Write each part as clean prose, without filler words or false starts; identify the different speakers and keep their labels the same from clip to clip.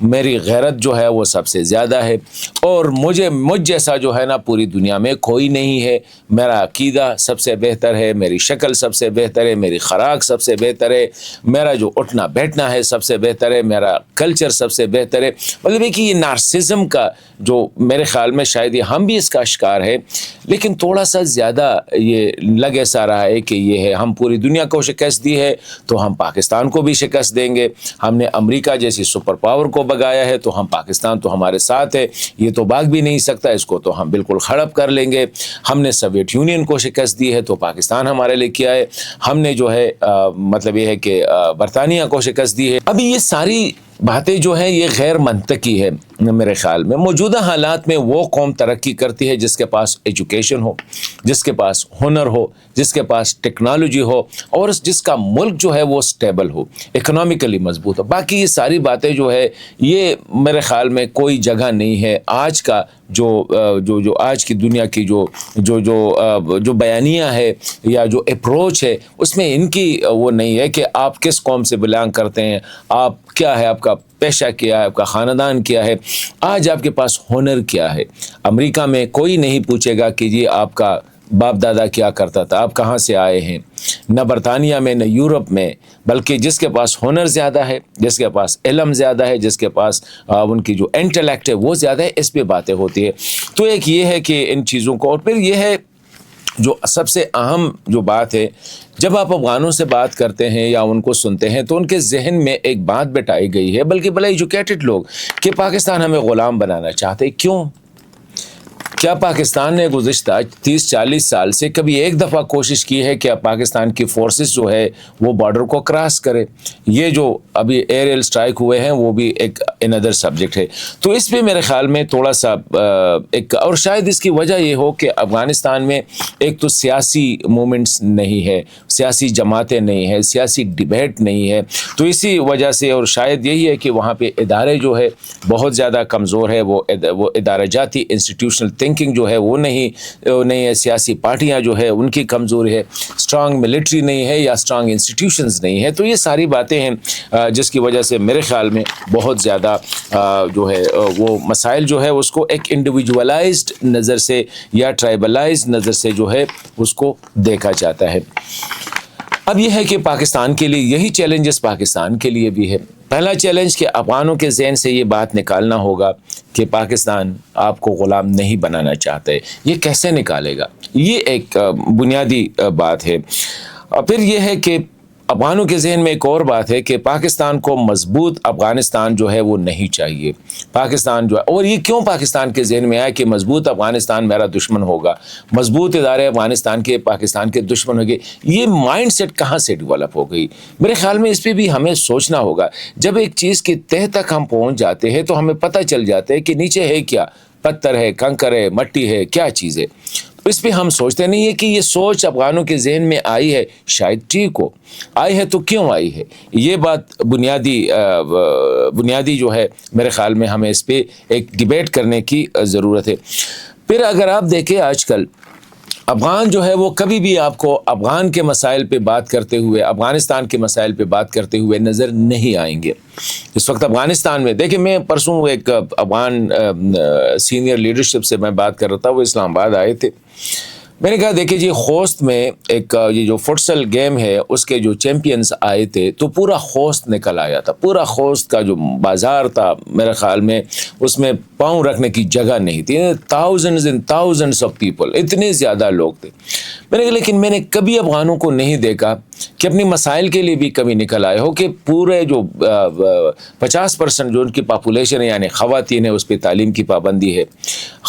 Speaker 1: میری غیرت جو ہے وہ سب سے زیادہ ہے، اور مجھ جیسا جو ہے نا پوری دنیا میں کوئی نہیں ہے۔ میرا عقیدہ سب سے بہتر ہے، میری شکل سب سے بہتر ہے، میری خوراک سب سے بہتر ہے، میرا جو اٹھنا بیٹھنا ہے سب سے بہتر ہے، میرا کلچر سب سے بہتر ہے۔ مطلب ہے کہ یہ نارسزم کا جو میرے خیال میں شاید ہم بھی اس کا شکار ہے، لیکن تھوڑا سا زیادہ یہ لگ ایسا رہا ہے کہ یہ ہے ہم پوری دنیا کو شکست دی ہے تو ہم پاکستان کو بھی شکست دیں گے۔ ہم نے امریکہ جیسی سپر پاور کو بگایا ہے تو ہم پاکستان تو ہمارے ساتھ ہے، یہ تو بھاگ بھی نہیں سکتا، اس کو تو ہم بالکل ہڑپ کر لیں گے۔ ہم نے سوویت یونین کو شکست دی ہے تو پاکستان ہمارے لیے کیا ہے، ہم نے جو ہے مطلب یہ ہے کہ برطانیہ کو شکست دی ہے۔ ابھی یہ ساری باتیں جو ہیں یہ غیر منطقی ہے میرے خیال میں۔ موجودہ حالات میں وہ قوم ترقی کرتی ہے جس کے پاس ایجوکیشن ہو، جس کے پاس ہنر ہو، جس کے پاس ٹیکنالوجی ہو، اور جس کا ملک جو ہے وہ سٹیبل ہو، اکنامکلی مضبوط ہو۔ باقی یہ ساری باتیں جو ہے یہ میرے خیال میں کوئی جگہ نہیں ہے آج کا جو آج کی دنیا کی جو بیانیہ ہے یا جو اپروچ ہے، اس میں ان کی وہ نہیں ہے کہ آپ کس قوم سے بلانگ کرتے ہیں، آپ کیا ہے، آپ کا پیشہ کیا ہے، آپ کا خاندان کیا ہے، آج آپ کے پاس ہنر کیا ہے۔ امریکہ میں کوئی نہیں پوچھے گا کہ جی آپ کا باپ دادا کیا کرتا تھا، آپ کہاں سے آئے ہیں، نہ برطانیہ میں نہ یورپ میں، بلکہ جس کے پاس ہنر زیادہ ہے، جس کے پاس علم زیادہ ہے، جس کے پاس ان کی جو انٹلیکٹ ہے وہ زیادہ ہے، اس پہ باتیں ہوتی ہے۔ تو ایک یہ ہے کہ ان چیزوں کو، اور پھر یہ ہے جو سب سے اہم جو بات ہے، جب آپ افغانوں سے بات کرتے ہیں یا ان کو سنتے ہیں تو ان کے ذہن میں ایک بات بٹھائی گئی ہے، بلکہ بڑے ایجوکیٹڈ لوگ، کہ پاکستان ہمیں غلام بنانا چاہتے۔ کیوں؟ کیا پاکستان نے گزشتہ 30-40 سال سے کبھی ایک دفعہ کوشش کی ہے کہ پاکستان کی فورسز جو ہے وہ بارڈر کو کراس کرے؟ یہ جو ابھی ایئریل سٹرائک ہوئے ہیں وہ بھی ایک اندر سبجیکٹ ہے۔ تو اس پہ میرے خیال میں تھوڑا سا ایک، اور شاید اس کی وجہ یہ ہو کہ افغانستان میں ایک تو سیاسی مومنٹس نہیں ہے، سیاسی جماعتیں نہیں ہیں، سیاسی ڈیبیٹ نہیں ہے، تو اسی وجہ سے، اور شاید یہی ہے کہ وہاں پہ ادارے جو ہے بہت زیادہ کمزور ہے، وہ ادارہ جاتی انسٹیٹیوشنل تھنکنگ جو ہے وہ نہیں ہے، سیاسی پارٹیاں جو ہے ان کی کمزوری ہے، اسٹرانگ ملٹری نہیں ہے یا اسٹرانگ انسٹیٹیوشنز نہیں ہے۔ تو یہ ساری باتیں ہیں جس کی وجہ سے میرے خیال میں بہت زیادہ جو ہے وہ مسائل جو ہے اس کو ایک انڈیویجولائزڈ نظر سے یا ٹرائبلائزڈ نظر سے جو ہے اس کو دیکھا جاتا ہے۔ اب یہ ہے کہ پاکستان کے لیے یہی چیلنجز پاکستان کے لیے بھی ہے۔ پہلا چیلنج کہ افغانوں کے ذہن سے یہ بات نکالنا ہوگا کہ پاکستان آپ کو غلام نہیں بنانا چاہتا ہے۔ یہ کیسے نکالے گا؟ یہ ایک بنیادی بات ہے۔ اور پھر یہ ہے کہ افغانوں کے ذہن میں ایک اور بات ہے کہ پاکستان کو مضبوط افغانستان جو ہے وہ نہیں چاہیے۔ پاکستان جو ہے، اور یہ کیوں پاکستان کے ذہن میں آیا کہ مضبوط افغانستان میرا دشمن ہوگا، مضبوط ادارے افغانستان کے پاکستان کے دشمن ہو گئے، یہ مائنڈ سیٹ کہاں سے ڈیولپ ہو گئی؟ میرے خیال میں اس پہ بھی ہمیں سوچنا ہوگا۔ جب ایک چیز کی تہ تک ہم پہنچ جاتے ہیں تو ہمیں پتہ چل جاتا ہے کہ نیچے ہے کیا، پتھر ہے، کنکر ہے، مٹی ہے، کیا چیز ہے۔ اس پہ ہم سوچتے نہیں ہے کہ یہ سوچ افغانوں کے ذہن میں آئی ہے، شاید ٹھیک ہو، آئی ہے تو کیوں آئی ہے؟ یہ بات بنیادی جو ہے میرے خیال میں ہمیں اس پہ ایک ڈیبیٹ کرنے کی ضرورت ہے۔ پھر اگر آپ دیکھیں آج کل افغان جو ہے وہ کبھی بھی آپ کو افغان کے مسائل پہ بات کرتے ہوئے، افغانستان کے مسائل پہ بات کرتے ہوئے نظر نہیں آئیں گے۔ اس وقت افغانستان میں دیکھیں، میں پرسوں ایک افغان سینئر لیڈرشپ سے میں بات کر رہا تھا، وہ اسلام آباد آئے تھے۔ میں نے کہا دیکھیں جی، خوست میں ایک یہ جو فٹسل گیم ہے اس کے جو چیمپئنز آئے تھے تو پورا خوست نکل آیا تھا، پورا خوست کا جو بازار تھا میرے خیال میں اس میں پاؤں رکھنے کی جگہ نہیں تھی، thousands and thousands of people، اتنے زیادہ لوگ تھے۔ میں نے کہا لیکن میں نے کبھی افغانوں کو نہیں دیکھا کہ اپنی مسائل کے لیے بھی کبھی نکل آئے ہو، کہ پورے جو 50% جو ان کی پاپولیشن ہے یعنی خواتین ہے اس پہ تعلیم کی پابندی ہے،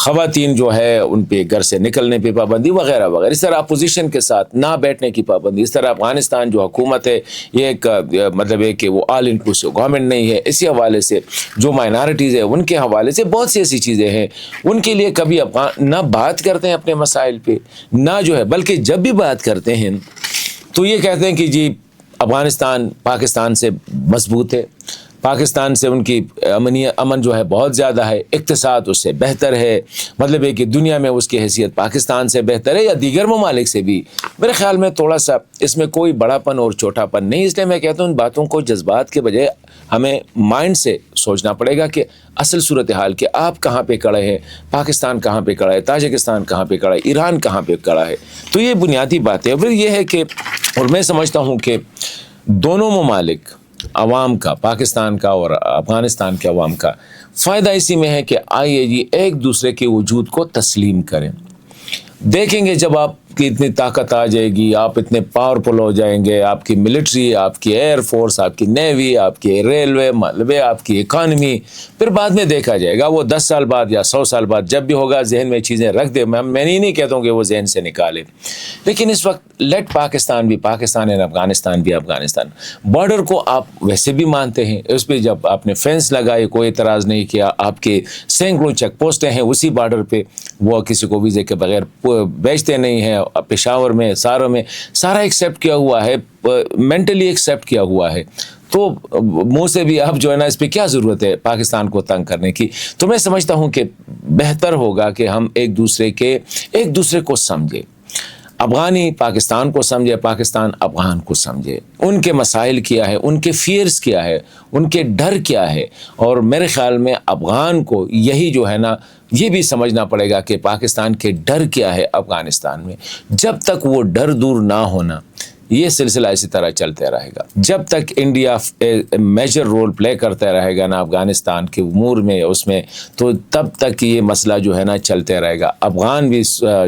Speaker 1: خواتین جو ہے ان پہ گھر سے نکلنے پہ پابندی وغیرہ وغیرہ، اس طرح اپوزیشن کے ساتھ نہ بیٹھنے کی پابندی، اس طرح افغانستان جو حکومت ہے یہ ایک مطلب ہے کہ وہ آل انکلوسیو گورنمنٹ نہیں ہے، اسی حوالے سے جو مائنارٹیز ہیں ان کے حوالے سے بہت سی ایسی چیزیں ہیں ان کے لیے کبھی افغان نہ بات کرتے ہیں اپنے مسائل پہ، نہ جو ہے، بلکہ جب بھی بات کرتے ہیں تو یہ کہتے ہیں کہ جی افغانستان پاکستان سے مضبوط ہے، پاکستان سے ان کی امن جو ہے بہت زیادہ ہے، اقتصاد اس سے بہتر ہے، مطلب ہے کہ دنیا میں اس کی حیثیت پاکستان سے بہتر ہے یا دیگر ممالک سے بھی۔ میرے خیال میں تھوڑا سا اس میں کوئی بڑا پن اور چھوٹا پن نہیں، اس لیے میں کہتا ہوں ان باتوں کو جذبات کے بجائے ہمیں مائنڈ سے سوچنا پڑے گا کہ اصل صورتحال کہ آپ کہاں پہ کھڑے ہیں، پاکستان کہاں پہ کھڑا ہے، تاجکستان کہاں پہ کھڑا ہے، ایران کہاں پہ کھڑا ہے۔ تو یہ بنیادی بات ہے۔ پھر یہ ہے کہ اور میں سمجھتا ہوں کہ دونوں ممالک عوام کا، پاکستان کا اور افغانستان کے عوام کا فائدہ اسی میں ہے کہ آئیے جی ایک دوسرے کے وجود کو تسلیم کریں۔ دیکھیں گے جب آپ کی اتنی طاقت آ جائے گی، آپ اتنے پاورفل ہو جائیں گے، آپ کی ملٹری، آپ کی ایئر فورس، آپ کی نیوی، آپ کی ریلوے، مطلب آپ کی اکانومی، پھر بعد میں دیکھا جائے گا وہ 10 سال بعد یا 100 سال بعد جب بھی ہوگا ذہن میں چیزیں رکھ دے۔ میں نہیں کہتا ہوں کہ وہ ذہن سے نکالے، لیکن اس وقت لیٹ پاکستان بھی پاکستان ہے، افغانستان بھی افغانستان۔ بارڈر کو آپ ویسے بھی مانتے ہیں، اس پہ جب آپ نے فینس لگائے کوئی اعتراض نہیں کیا، آپ کے سینکڑوں چیک پوسٹیں ہیں اسی بارڈر پہ، وہ کسی کو ویزے کے بغیر بیچتے نہیں ہیں، پشاور میں، ساروں میں سارا ایکسیپٹ کیا ہوا ہے، مینٹلی ایکسیپٹ کیا ہوا ہے۔ تو منہ سے بھی اب جو ہے نا اس پہ کیا ضرورت ہے پاکستان کو تنگ کرنے کی۔ تو میں سمجھتا ہوں کہ بہتر ہوگا کہ ہم ایک دوسرے کو سمجھیں، افغانی پاکستان کو سمجھے، پاکستان افغان کو سمجھے، ان کے مسائل کیا ہے، ان کے فیئرز کیا ہے، ان کے ڈر کیا ہے۔ اور میرے خیال میں افغان کو یہی جو ہے نا یہ بھی سمجھنا پڑے گا کہ پاکستان کے ڈر کیا ہے افغانستان میں۔ جب تک وہ ڈر دور نہ ہونا یہ سلسلہ اسی طرح چلتے رہے گا، جب تک انڈیا میجر رول پلے کرتا رہے گا نا افغانستان کے امور میں، اس میں، تو تب تک یہ مسئلہ جو ہے نا چلتے رہے گا۔ افغان بھی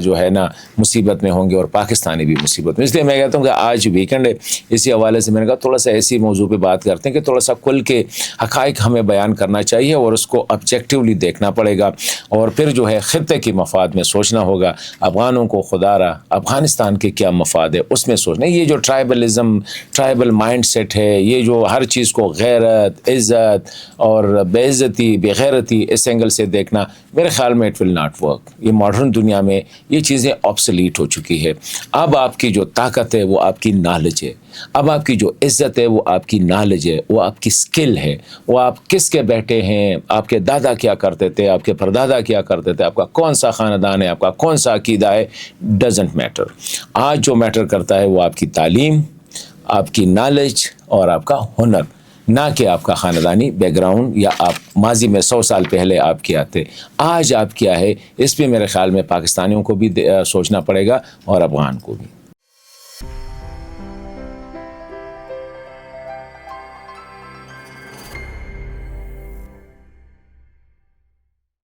Speaker 1: جو ہے نا مصیبت میں ہوں گے اور پاکستانی بھی مصیبت میں۔ اس لیے میں کہتا ہوں کہ آج ویکنڈ ہے، اسی حوالے سے میں نے کہا تھوڑا سا ایسی موضوع پہ بات کرتے ہیں کہ تھوڑا سا کھل کے حقائق ہمیں بیان کرنا چاہیے اور اس کو آبجیکٹیولی دیکھنا پڑے گا، اور پھر جو ہے خطے کی مفاد میں سوچنا ہوگا۔ افغانوں کو خدا را افغانستان کے کیا مفاد ہے اس میں سوچنا۔ یہ جو ٹرائبلزم، ٹرائبل مائنڈ سیٹ ہے، یہ جو ہر چیز کو غیرت، عزت اور بے عزتی، بے غیرتی اس اینگل سے دیکھنا، میرے خیال میں اٹ ول ناٹ ورک۔ یہ ماڈرن دنیا میں یہ چیزیں آبسلیٹ ہو چکی ہے۔ اب آپ کی جو طاقت ہے وہ آپ کی نالج ہے، اب آپ کی جو عزت ہے وہ آپ کی نالج ہے، وہ آپ کی سکل ہے، وہ آپ کس کے بیٹے ہیں، آپ کے دادا کیا کرتے تھے، آپ کے پردادا کیا کرتے تھے، آپ کا کون سا خاندان ہے، آپ کا کون سا عقیدہ ہے، ڈزنٹ میٹر۔ آج جو میٹر کرتا ہے وہ آپ کی تعلیم، آپ کی نالج اور آپ کا ہنر، نہ کہ آپ کا خاندانی بیک گراؤنڈ یا آپ ماضی میں 100 سال پہلے آپ کیا تھے۔ آج آپ کیا ہے اس پہ میرے خیال میں پاکستانیوں کو بھی سوچنا پڑے گا اور افغان کو بھی۔